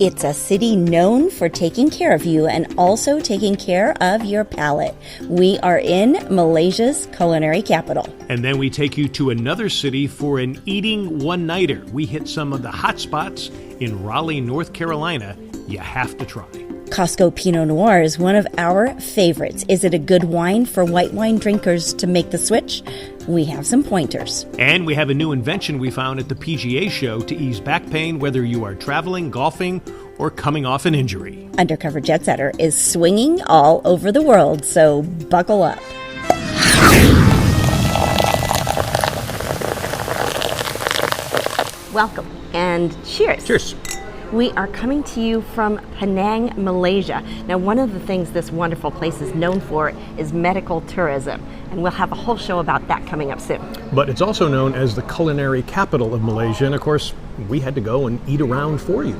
It's a city known for taking care of you and also taking care of your palate. We are in Malaysia's culinary capital. And then we take you to another city for an eating one-nighter. We hit some of the hot spots in Raleigh, North Carolina. You have to try. Costco Pinot Noir is one of our favorites. Is it a good wine for white wine drinkers to make the switch? We have some pointers. And we have a new invention we found at the PGA show to ease back pain, whether you are traveling, golfing, or coming off an injury. Undercover Jet Setter is swinging all over the world, so buckle up. Welcome and cheers. Cheers. We are coming to you from Penang, Malaysia. Now, one of the things this wonderful place is known for is medical tourism, and we'll have a whole show about that coming up soon. But it's also known as the culinary capital of Malaysia, and of course, we had to go and eat around for you.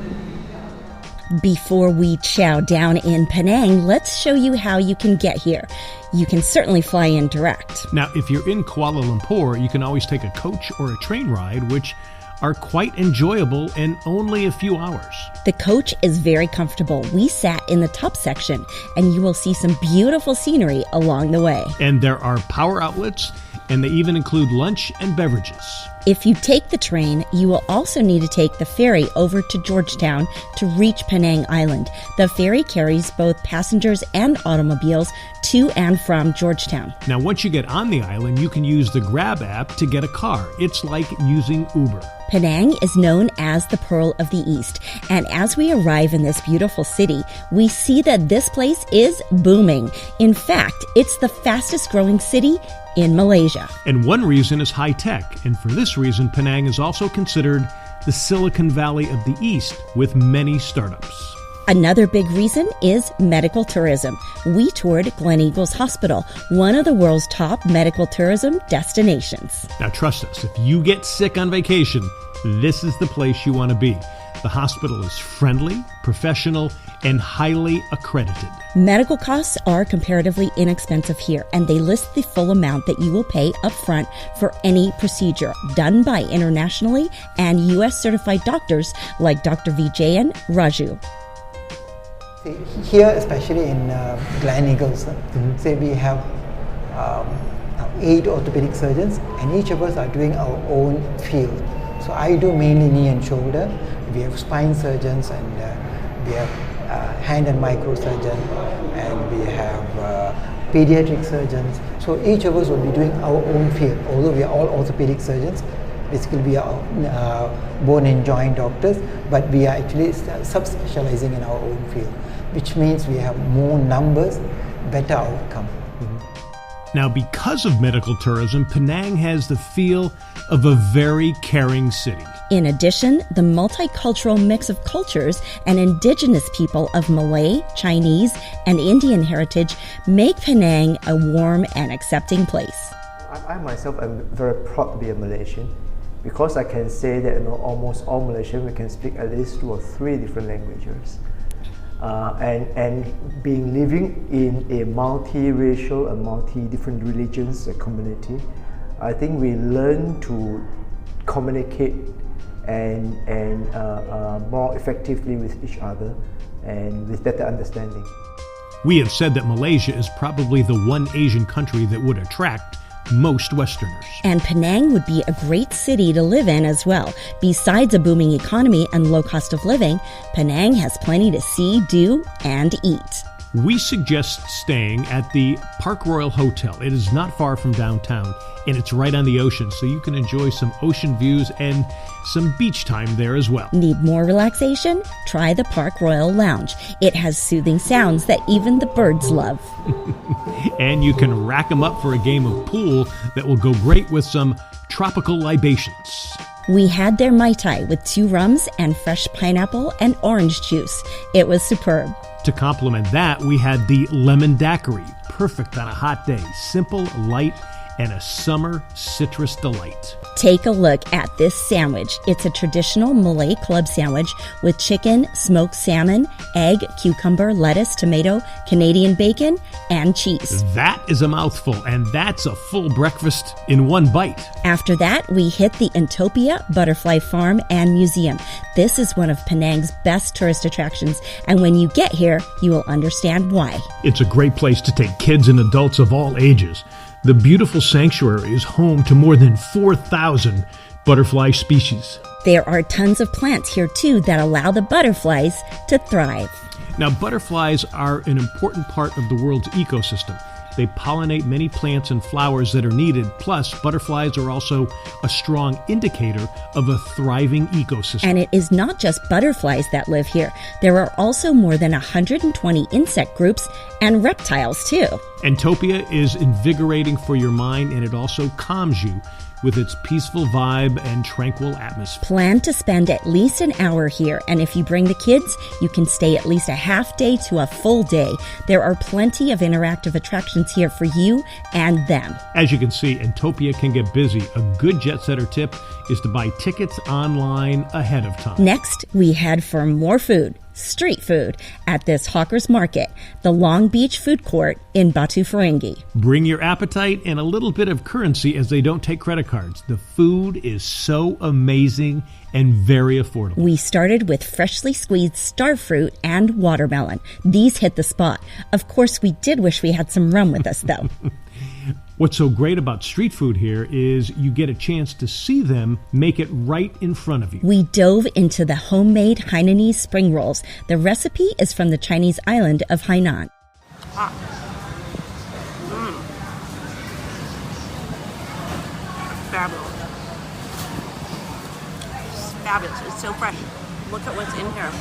Before we chow down in Penang, let's show you how you can get here. You can certainly fly in direct. Now, if you're in Kuala Lumpur, you can always take a coach or a train ride, which are quite enjoyable in only a few hours. The coach is very comfortable. We sat in the top section, and you will see some beautiful scenery along the way. And there are power outlets, and they even include lunch and beverages. If you take the train, you will also need to take the ferry over to Georgetown to reach Penang Island. The ferry carries both passengers and automobiles to and from Georgetown. Now, once you get on the island, you can use the Grab app to get a car. It's like using Uber. Penang is known as the Pearl of the East, and as we arrive in this beautiful city, we see that this place is booming. In fact, it's the fastest growing city in Malaysia. And one reason is high tech, and for this reason, Penang is also considered the Silicon Valley of the East, with many startups. Another big reason is medical tourism. We toured Gleneagles Hospital, one of the world's top medical tourism destinations. Now trust us, if you get sick on vacation, this is the place you want to be. The hospital is friendly, professional, and highly accredited. Medical costs are comparatively inexpensive here, and they list the full amount that you will pay up front for any procedure done by internationally and U.S. certified doctors like Dr. Vijayan Raju. Here, especially in Gleneagles, say we have 8 orthopedic surgeons, and each of us are doing our own field. So I do mainly knee and shoulder. We have spine surgeons, and we have hand and microsurgeon, and we have pediatric surgeons. So each of us will be doing our own field. Although we are all orthopedic surgeons, basically we are bone and joint doctors, but we are actually sub-specializing in our own field, which means we have more numbers, better outcome. Now, because of medical tourism, Penang has the feel of a very caring city. In addition, the multicultural mix of cultures and indigenous people of Malay, Chinese, and Indian heritage make Penang a warm and accepting place. I myself am very proud to be a Malaysian, because I can say that almost all Malaysians we can speak at least 2 or 3 different languages. And living in a multiracial and multi-different religions community, I think we learn to communicate and more effectively with each other and with better understanding. We have said that Malaysia is probably the one Asian country that would attract most Westerners. And Penang would be a great city to live in as well. Besides a booming economy and low cost of living, Penang has plenty to see, do, and eat. We suggest staying at the Park Royal Hotel. It is not far from downtown, and it's right on the ocean, so you can enjoy some ocean views and some beach time there as well. Need more relaxation? Try the Park Royal Lounge. It has soothing sounds that even the birds love. And you can rack them up for a game of pool that will go great with some tropical libations. We had their Mai Tai with 2 rums and fresh pineapple and orange juice. It was superb. To complement that, we had the lemon daiquiri, perfect on a hot day, simple, light, and a summer citrus delight. Take a look at this sandwich. It's a traditional Malay club sandwich with chicken, smoked salmon, egg, cucumber, lettuce, tomato, Canadian bacon, and cheese. That is a mouthful, and that's a full breakfast in one bite. After that, we hit the Entopia Butterfly Farm and Museum. This is one of Penang's best tourist attractions, and when you get here, you will understand why. It's a great place to take kids and adults of all ages. The beautiful sanctuary is home to more than 4,000 butterfly species. There are tons of plants here too that allow the butterflies to thrive. Now, butterflies are an important part of the world's ecosystem. They pollinate many plants and flowers that are needed. Plus, butterflies are also a strong indicator of a thriving ecosystem. And it is not just butterflies that live here. There are also more than 120 insect groups and reptiles too. Entopia is invigorating for your mind, and it also calms you with its peaceful vibe and tranquil atmosphere. Plan to spend at least an hour here, and if you bring the kids, you can stay at least a half day to a full day. There are plenty of interactive attractions here for you and them. As you can see, Entopia can get busy. A good jet setter tip is to buy tickets online ahead of time. Next, we head for more food. Street food at this hawker's market, the Long Beach Food Court in Batu Ferringhi. Bring your appetite and a little bit of currency, as they don't take credit cards. The food is so amazing and very affordable. We started with freshly squeezed starfruit and watermelon. These hit the spot. Of course, we did wish we had some rum with us, though. What's so great about street food here is you get a chance to see them make it right in front of you. We dove into the homemade Hainanese spring rolls. The recipe is from the Chinese island of Hainan. Fabulous. It's fabulous. It's so fresh. Look at what's in here.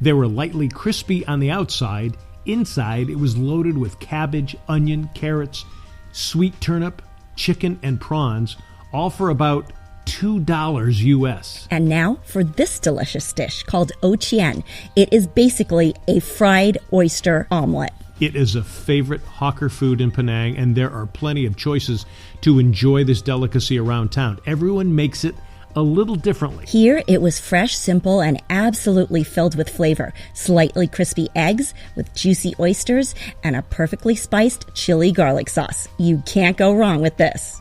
They were lightly crispy on the outside. Inside, it was loaded with cabbage, onion, carrots, sweet turnip, chicken, and prawns, all for about $2 US. And now for this delicious dish called ochian. It is basically a fried oyster omelet. It is a favorite hawker food in Penang, and there are plenty of choices to enjoy this delicacy around town. Everyone makes it a little differently. Here, it was fresh, simple, and absolutely filled with flavor. Slightly crispy eggs with juicy oysters and a perfectly spiced chili garlic sauce. You can't go wrong with this.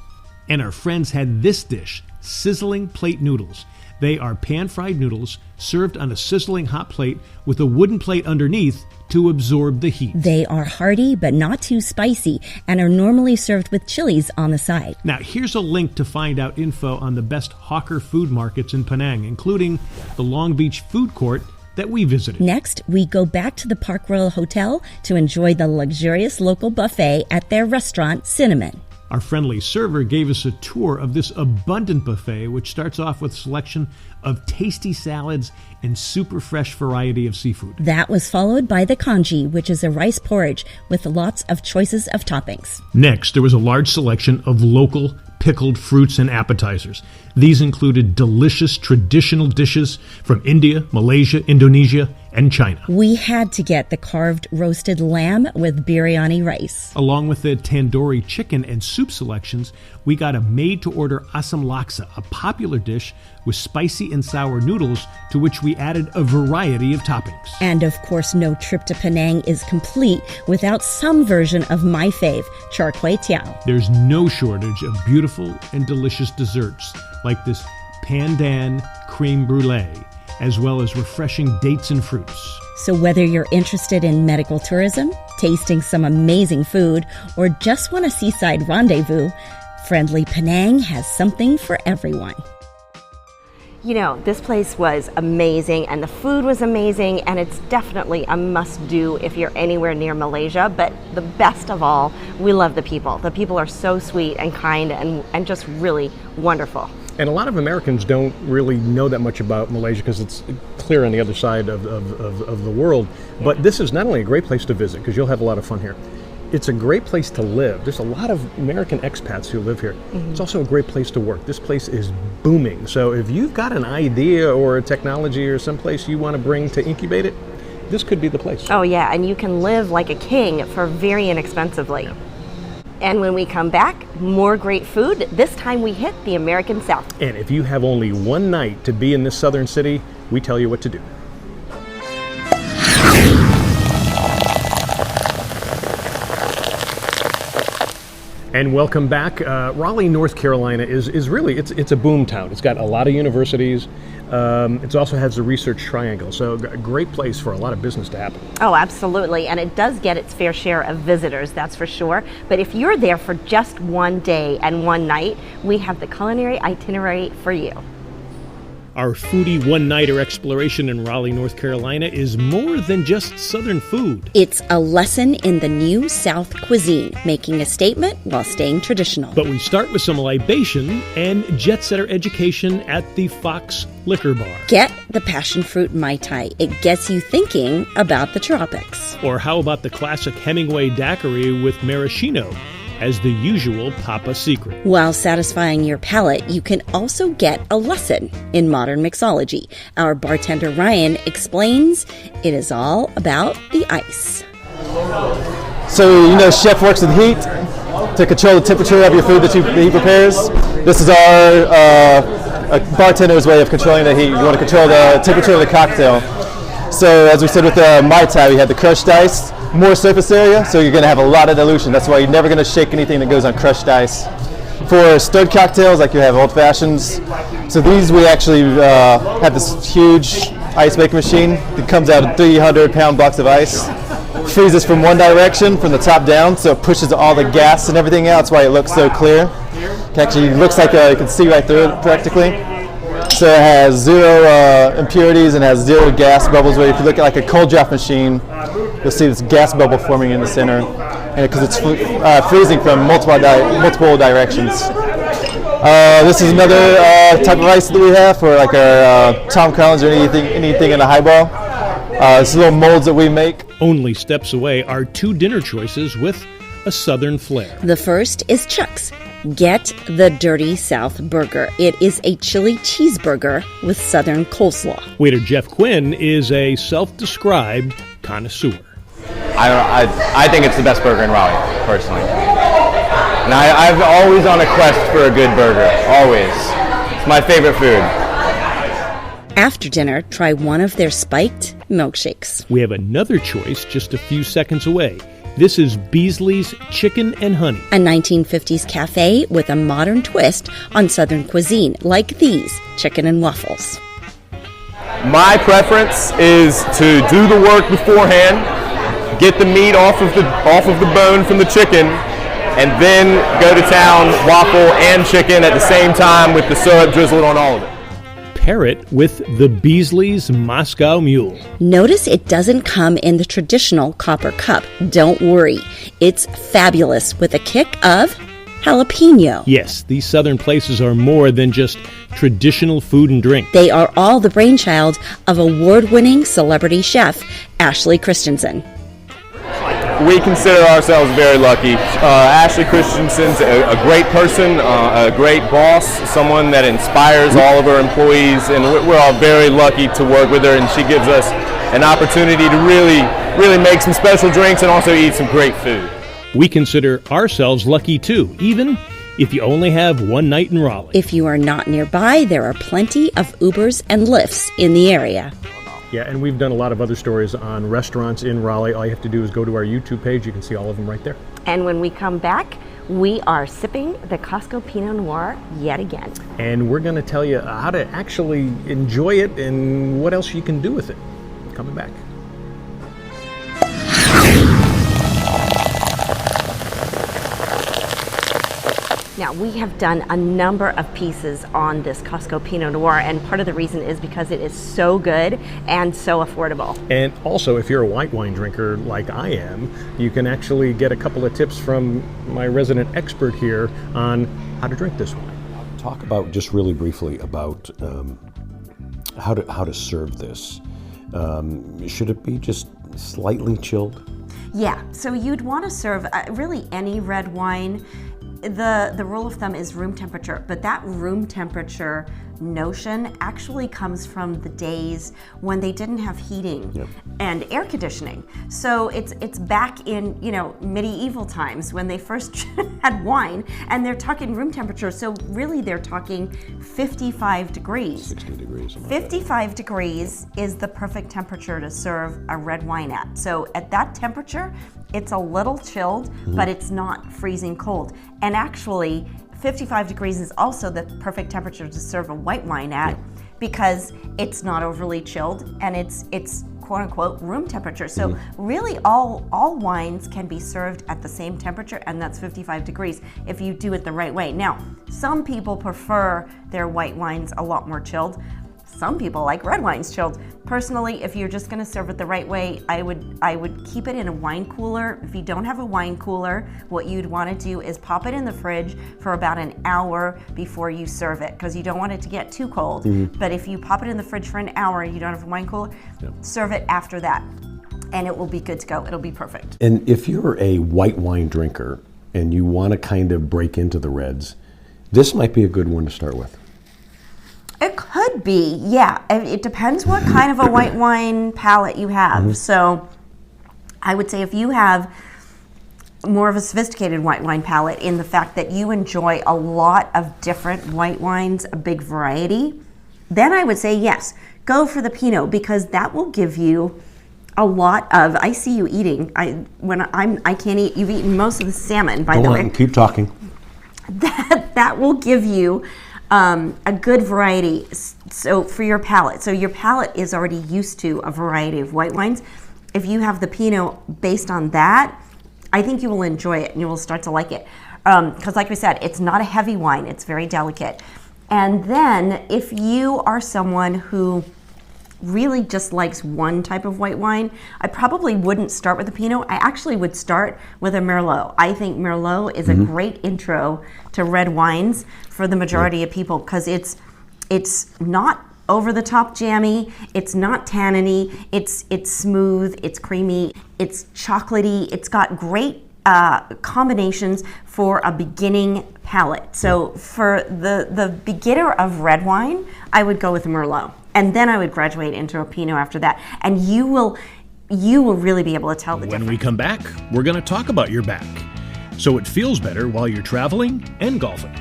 And our friends had this dish, sizzling plate noodles. They are pan-fried noodles served on a sizzling hot plate with a wooden plate underneath to absorb the heat. They are hearty but not too spicy and are normally served with chilies on the side. Now, here's a link to find out info on the best hawker food markets in Penang, including the Long Beach Food Court that we visited. Next, we go back to the Park Royal Hotel to enjoy the luxurious local buffet at their restaurant, Cinnamon. Our friendly server gave us a tour of this abundant buffet, which starts off with a selection of tasty salads and super fresh variety of seafood. That was followed by the congee, which is a rice porridge with lots of choices of toppings. Next, there was a large selection of local pickled fruits and appetizers. These included delicious traditional dishes from India, Malaysia, Indonesia, and China. We had to get the carved roasted lamb with biryani rice. Along with the tandoori chicken and soup selections, we got a made-to-order asam laksa, a popular dish with spicy and sour noodles to which we added a variety of toppings. And of course, no trip to Penang is complete without some version of my fave, char kway teow. There's no shortage of beautiful and delicious desserts like this pandan creme brulee, as well as refreshing dates and fruits. So whether you're interested in medical tourism, tasting some amazing food, or just want a seaside rendezvous, friendly Penang has something for everyone. You know, this place was amazing and the food was amazing, and it's definitely a must-do if you're anywhere near Malaysia. But the best of all, we love the people. The people are so sweet and kind and just really wonderful. And a lot of Americans don't really know that much about Malaysia because it's clear on the other side of the world. But this is not only a great place to visit, because you'll have a lot of fun here, it's a great place to live. There's a lot of American expats who live here. Mm-hmm. It's also a great place to work. This place is booming. So if you've got an idea or a technology or someplace you want to bring to incubate it, this could be the place. Oh yeah, and you can live like a king for very inexpensively. Yeah. And when we come back, more great food. This time we hit the American South. And if you have only one night to be in this southern city, we tell you what to do. And welcome back. Raleigh, North Carolina is really, it's a boom town. It's got a lot of universities. It also has the Research Triangle, so a great place for a lot of business to happen. Oh, absolutely. And it does get its fair share of visitors, that's for sure. But if you're there for just one day and one night, we have the culinary itinerary for you. Our foodie one-nighter exploration in Raleigh, North Carolina is more than just Southern food. It's a lesson in the new South cuisine, making a statement while staying traditional. But we start with some libation and jet-setter education at the Fox Liquor Bar. Get the passion fruit Mai Tai. It gets you thinking about the tropics. Or how about the classic Hemingway daiquiri with maraschino as the usual Papa secret? While satisfying your palate, you can also get a lesson in modern mixology. Our bartender Ryan explains it is all about the ice. So, chef works with heat to control the temperature of your food that he prepares. This is our bartender's way of controlling the heat. You want to control the temperature of the cocktail. So, as we said with the Mai Tai, we have the crushed ice, more surface area, so you're going to have a lot of dilution. That's why you're never going to shake anything that goes on crushed ice. For stirred cocktails, like you have old fashions, so these we actually have this huge ice making machine that comes out of 300-pound blocks of ice. Freezes from one direction, from the top down, so it pushes all the gas and everything out. That's why it looks so clear. It actually looks like you can see right through it practically. So it has zero impurities and has zero gas bubbles. Where if you look at like a cold draft machine, you'll see this gas bubble forming in the center, and because it's freezing from multiple directions. This is another type of ice that we have for like our Tom Collins or anything in a highball. It's little molds that we make. Only steps away are two dinner choices with a Southern flair. The first is Chuck's. Get the Dirty South Burger. It is a chili cheeseburger with Southern coleslaw. Waiter Jeff Quinn is a self-described connoisseur. I think it's the best burger in Raleigh, personally. And I'm always on a quest for a good burger, always. It's my favorite food. After dinner, try one of their spiked milkshakes. We have another choice just a few seconds away. This is Beasley's Chicken and Honey. A 1950s cafe with a modern twist on Southern cuisine, like these chicken and waffles. My preference is to do the work beforehand, get the meat off of the bone from the chicken, and then go to town, waffle and chicken at the same time with the syrup drizzled on all of it. Pair it with the Beasley's Moscow Mule. Notice it doesn't come in the traditional copper cup. Don't worry. It's fabulous with a kick of jalapeno. Yes, these Southern places are more than just traditional food and drink. They are all the brainchild of award-winning celebrity chef Ashley Christensen. We consider ourselves very lucky. Ashley Christensen's a great person, a great boss, someone that inspires all of our employees, and we're all very lucky to work with her, and she gives us an opportunity to really make some special drinks and also eat some great food. We consider ourselves lucky too, even if you only have one night in Raleigh. If you are not nearby, there are plenty of Ubers and Lyfts in the area. Yeah, and we've done a lot of other stories on restaurants in Raleigh. All you have to do is go to our YouTube page. You can see all of them right there. And when we come back, we are sipping the Costco Pinot Noir yet again. And we're going to tell you how to actually enjoy it and what else you can do with it. Coming back. Now, we have done a number of pieces on this Costco Pinot Noir, and part of the reason is because it is so good and so affordable. And also, if you're a white wine drinker like I am, you can actually get a couple of tips from my resident expert here on how to drink this wine. Talk about, just really briefly, about how to serve this. Should it be just slightly chilled? Yeah, so you'd want to serve really any red wine. The rule of thumb is room temperature, but that room temperature notion actually comes from the days when they didn't have heating and air conditioning. So it's back in, you know, medieval times when they first had wine, and they're talking room temperature. So really they're talking 55 degrees. 60 degrees. 55 degrees is the perfect temperature to serve a red wine at. So at that temperature, it's a little chilled, but it's not freezing cold. And actually, 55 degrees is also the perfect temperature to serve a white wine at, because it's not overly chilled and it's quote unquote room temperature. So really all wines can be served at the same temperature, and that's 55 degrees if you do it the right way. Now, some people prefer their white wines a lot more chilled. Some people like red wines chilled. Personally, if you're just gonna serve it the right way, I would keep it in a wine cooler. If you don't have a wine cooler, what you'd wanna do is pop it in the fridge for about an hour before you serve it, because you don't want it to get too cold. But if you pop it in the fridge for an hour and you don't have a wine cooler, serve it after that, and it will be good to go. It'll be perfect. And if you're a white wine drinker and you wanna kind of break into the reds, this might be a good one to start with. It could be, yeah. It depends what kind of a white wine palate you have. So I would say if you have more of a sophisticated white wine palate in the fact that you enjoy a lot of different white wines, a big variety, then I would say yes, go for the Pinot, because that will give you a lot of, I see you eating. I can't eat, you've eaten most of the salmon, by the way. Keep talking. That will give you a good variety, so for your palate. So your palate is already used to a variety of white wines. If you have the Pinot based on that, I think you will enjoy it and you will start to like it. Because like we said, it's not a heavy wine, it's very delicate. And then if you are someone who really just likes one type of white wine, I probably wouldn't start with a Pinot. I actually would start with a Merlot. I think Merlot is a great intro to red wines for the majority of people, because it's not over the top jammy, it's not tanniny, it's smooth, it's creamy, it's chocolatey, it's got great combinations for a beginning palate. So for the beginner of red wine, I would go with Merlot. And then I would graduate into a Pinot after that. And you will really be able to tell the difference. When we come back, we're going to talk about your back, so it feels better while you're traveling and golfing.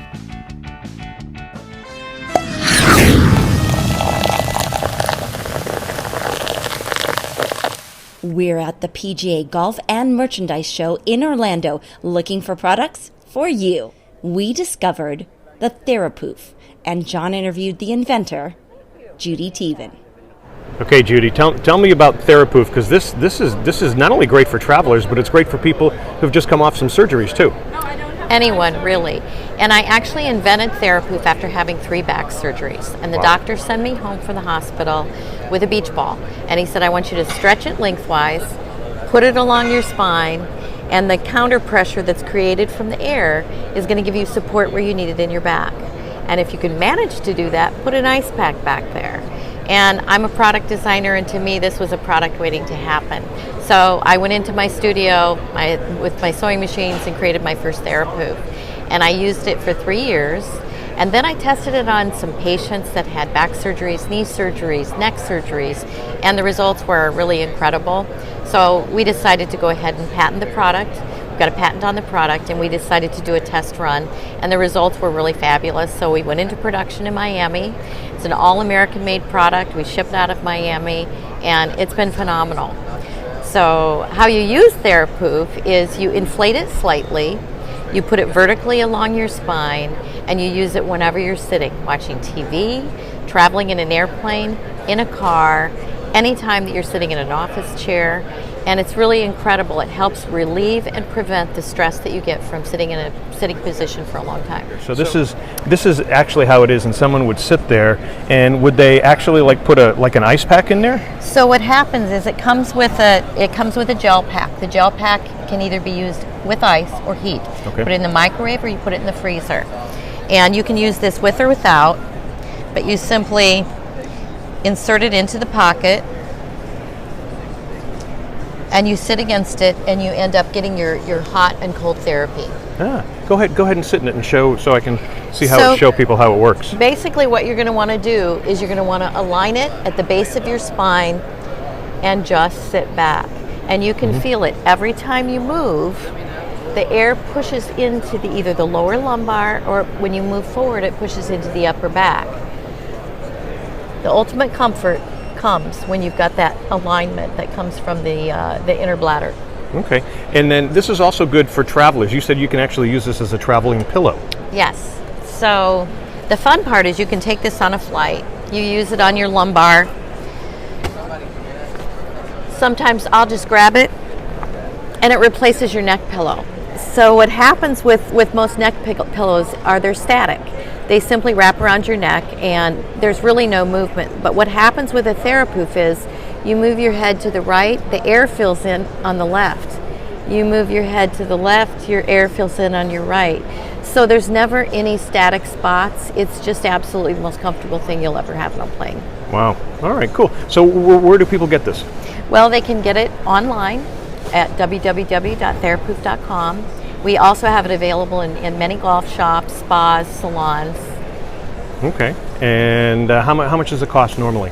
We're at the PGA Golf and Merchandise Show in Orlando looking for products for you. We discovered the Therapoof, and John interviewed the inventor, Judy Teven. Okay, Judy, tell me about Therapoof, because this is not only great for travelers, but it's great for people who've just come off some surgeries too. Anyone, really. And I actually invented Therapoof after having 3 back surgeries. And the doctor sent me home from the hospital with a beach ball. And he said, I want you to stretch it lengthwise, put it along your spine, and the counter pressure that's created from the air is going to give you support where you need it in your back. And if you can manage to do that, put an ice pack back there. And I'm a product designer, and to me this was a product waiting to happen. So I went into my studio with my sewing machines and created my first Therapoof. And I used it for 3 years. And then I tested it on some patients that had back surgeries, knee surgeries, neck surgeries, and the results were really incredible. So we decided to go ahead and patent the product. We've got a patent on the product, and we decided to do a test run, and the results were really fabulous. So we went into production in Miami. It's an all-American made product. We shipped out of Miami, and it's been phenomenal. So how you use Therapoof is you inflate it slightly, you put it vertically along your spine, and you use it whenever you're sitting, watching TV, traveling in an airplane, in a car, anytime that you're sitting in an office chair. And it's really incredible. It helps relieve and prevent the stress that you get from sitting in a sitting position for a long time. So this is actually how it is, and someone would sit there, and would they actually put an ice pack in there? So what happens is it comes with a gel pack. The gel pack can either be used with ice or heat. Okay. Put it in the microwave or you put it in the freezer. And you can use this with or without, but you simply insert it into the pocket and you sit against it, and you end up getting your hot and cold therapy. Go ahead and sit in it and show, so I can see show people how it works. Basically what you're going to want to do is you're going to want to align it at the base of your spine and just sit back. And you can feel it every time you move. The air pushes into either the lower lumbar, or when you move forward, it pushes into the upper back. The ultimate comfort comes when you've got that alignment that comes from the inner bladder. Okay, and then this is also good for travelers. You said you can actually use this as a traveling pillow. Yes. So the fun part is you can take this on a flight. You use it on your lumbar. Sometimes I'll just grab it and it replaces your neck pillow. So what happens with most neck pillows are they're static. They simply wrap around your neck and there's really no movement. But what happens with a TheraPoof is you move your head to the right, the air fills in on the left. You move your head to the left, your air fills in on your right. So there's never any static spots. It's just absolutely the most comfortable thing you'll ever have on a plane. Wow. All right, cool. So where do people get this? Well, they can get it online at www.therapoof.com. We also have it available in many golf shops, spas, salons. Okay. And how much does it cost normally?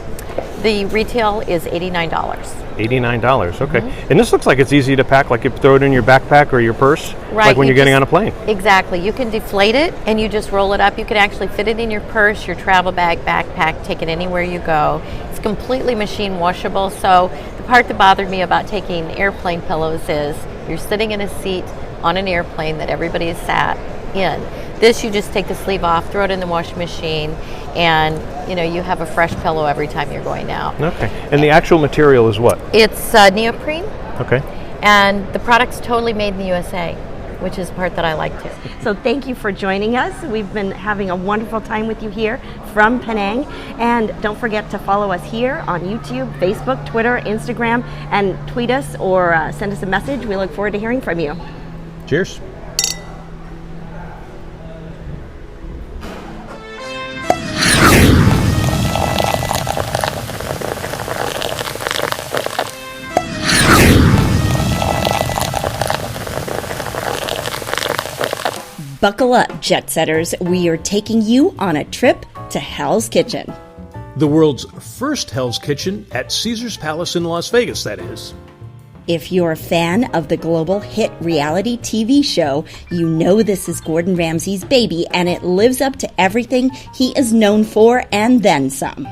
The retail is $89. $89, okay. And this looks like it's easy to pack, like you throw it in your backpack or your purse, right, like when you're getting on a plane. Exactly. You can deflate it and you just roll it up. You can actually fit it in your purse, your travel bag, backpack, take it anywhere you go. It's completely machine washable. So the part that bothered me about taking airplane pillows is you're sitting in a seat on an airplane that everybody has sat in. This, you just take the sleeve off, throw it in the washing machine, and you have a fresh pillow every time you're going out. Okay. And the actual material is what? It's neoprene. Okay. And the product's totally made in the USA, which is the part that I like too. So thank you for joining us. We've been having a wonderful time with you here from Penang. And don't forget to follow us here on YouTube, Facebook, Twitter, Instagram, and tweet us or send us a message. We look forward to hearing from you. Cheers. Buckle up, jet setters. We are taking you on a trip to Hell's Kitchen. The world's first Hell's Kitchen at Caesar's Palace in Las Vegas, that is. If you're a fan of the global hit reality TV show, you know this is Gordon Ramsay's baby, and it lives up to everything he is known for and then some.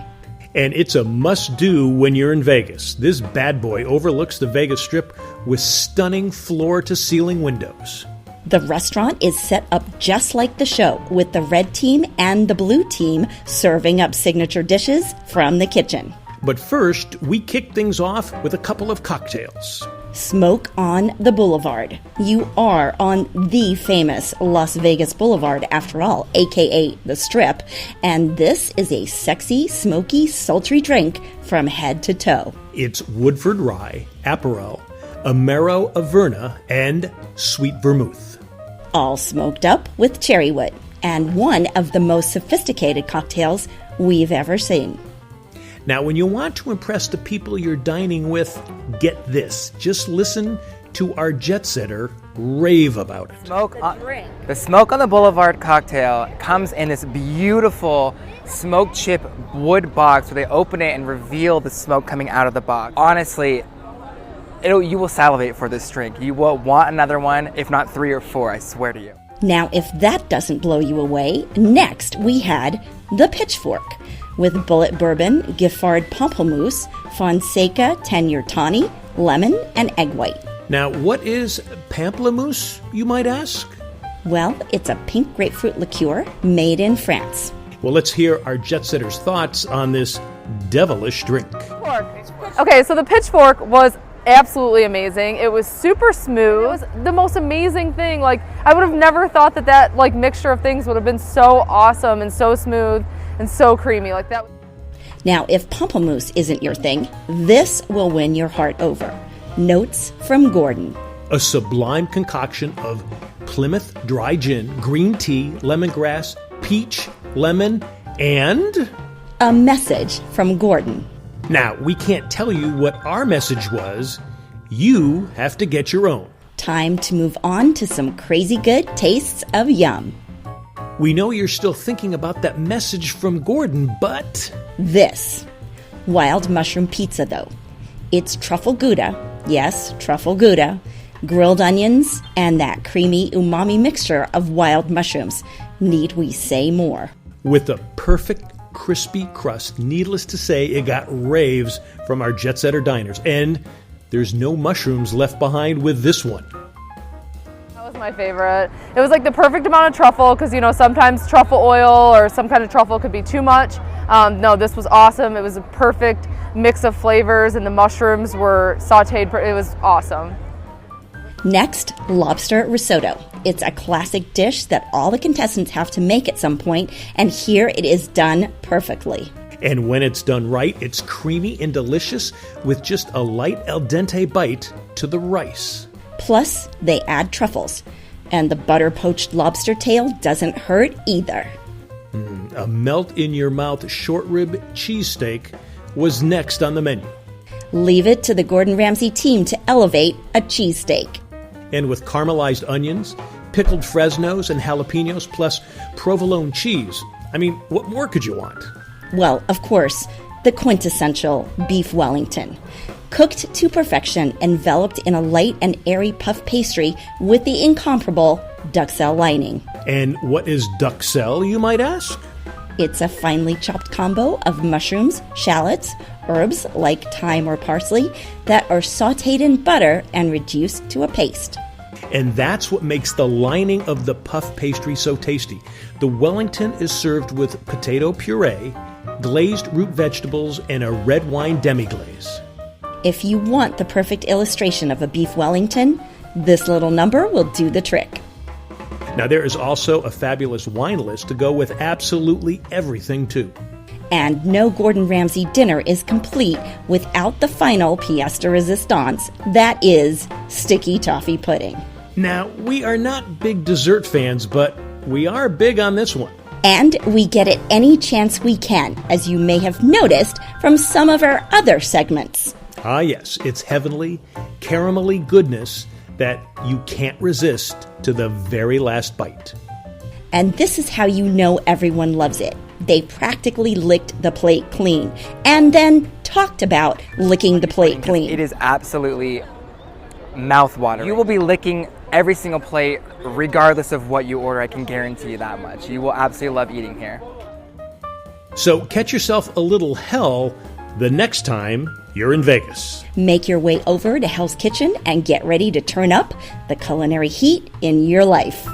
And it's a must-do when you're in Vegas. This bad boy overlooks the Vegas Strip with stunning floor-to-ceiling windows. The restaurant is set up just like the show, with the red team and the blue team serving up signature dishes from the kitchen. But first, we kick things off with a couple of cocktails. Smoke on the Boulevard. You are on the famous Las Vegas Boulevard, after all, aka the Strip, and this is a sexy, smoky, sultry drink from head to toe. It's Woodford Rye, Aperol, Amaro Averna, and Sweet Vermouth. All smoked up with cherry wood, and one of the most sophisticated cocktails we've ever seen. Now, when you want to impress the people you're dining with, get this. Just listen to our jet setter rave about it. The Smoke on the Boulevard cocktail comes in this beautiful smoked chip wood box where they open it and reveal the smoke coming out of the box. Honestly, you will salivate for this drink. You will want another one, if not 3 or 4, I swear to you. Now, if that doesn't blow you away, next we had the Pitchfork with Bullet Bourbon, Giffard Pamplemousse, Fonseca 10-year tawny, lemon, and egg white. Now, what is pamplemousse, you might ask? Well, it's a pink grapefruit liqueur made in France. Well, let's hear our jet setter's thoughts on this devilish drink. Okay, so the Pitchfork was absolutely amazing. It was super smooth. It was the most amazing thing. Like, I would have never thought that like mixture of things would have been so awesome and so smooth and so creamy like that. Now, if pamplemousse isn't your thing, this will win your heart over. Notes from Gordon. A sublime concoction of Plymouth dry gin, green tea, lemongrass, peach, lemon, and a message from Gordon. Now, we can't tell you what our message was. You have to get your own. Time to move on to some crazy good tastes of yum. We know you're still thinking about that message from Gordon, but... This. Wild mushroom pizza, though. It's truffle Gouda, yes, truffle Gouda, grilled onions, and that creamy umami mixture of wild mushrooms. Need we say more? With a perfect crispy crust, needless to say, it got raves from our Jet Setter diners. And there's no mushrooms left behind with this one. That was my favorite. It was like the perfect amount of truffle because, you know, sometimes truffle oil or some kind of truffle could be too much. No, this was awesome. It was a perfect mix of flavors and the mushrooms were sauteed. It was awesome. Next, lobster risotto. It's a classic dish that all the contestants have to make at some point, and here it is done perfectly. And when it's done right, it's creamy and delicious with just a light al dente bite to the rice. Plus, they add truffles, and the butter-poached lobster tail doesn't hurt either. A melt-in-your-mouth short rib cheesesteak was next on the menu. Leave it to the Gordon Ramsay team to elevate a cheesesteak. And with caramelized onions, pickled Fresnos and jalapenos, plus provolone cheese. I mean, what more could you want? Well, of course, the quintessential beef Wellington. Cooked to perfection, enveloped in a light and airy puff pastry with the incomparable duxelle lining. And what is duxelle, you might ask? It's a finely chopped combo of mushrooms, shallots, herbs like thyme or parsley that are sautéed in butter and reduced to a paste. And that's what makes the lining of the puff pastry so tasty. The Wellington is served with potato puree, glazed root vegetables, and a red wine demi-glaze. If you want the perfect illustration of a beef Wellington, this little number will do the trick. Now, there is also a fabulous wine list to go with absolutely everything, too. And no Gordon Ramsay dinner is complete without the final pièce de résistance, that is sticky toffee pudding. Now, we are not big dessert fans, but we are big on this one. And we get it any chance we can, as you may have noticed from some of our other segments. Ah, yes, it's heavenly, caramelly goodness that you can't resist to the very last bite. And this is how you know everyone loves it. They practically licked the plate clean and then talked about licking the plate clean. It is absolutely mouth-watering. You will be licking every single plate regardless of what you order. I can guarantee you that much. You will absolutely love eating here. So catch yourself a little hell the next time you're in Vegas. Make your way over to Hell's Kitchen and get ready to turn up the culinary heat in your life.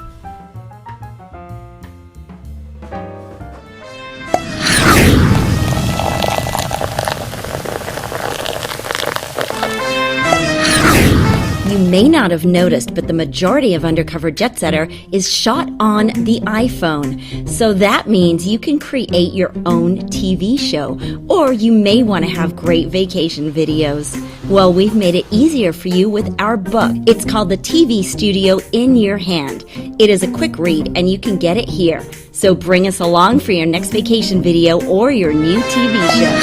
You may not have noticed, but the majority of Undercover Jet Setter is shot on the iPhone. So that means you can create your own TV show, or you may want to have great vacation videos. Well, we've made it easier for you with our book. It's called The TV Studio in Your Hand. It is a quick read, and you can get it here. So bring us along for your next vacation video or your new TV show.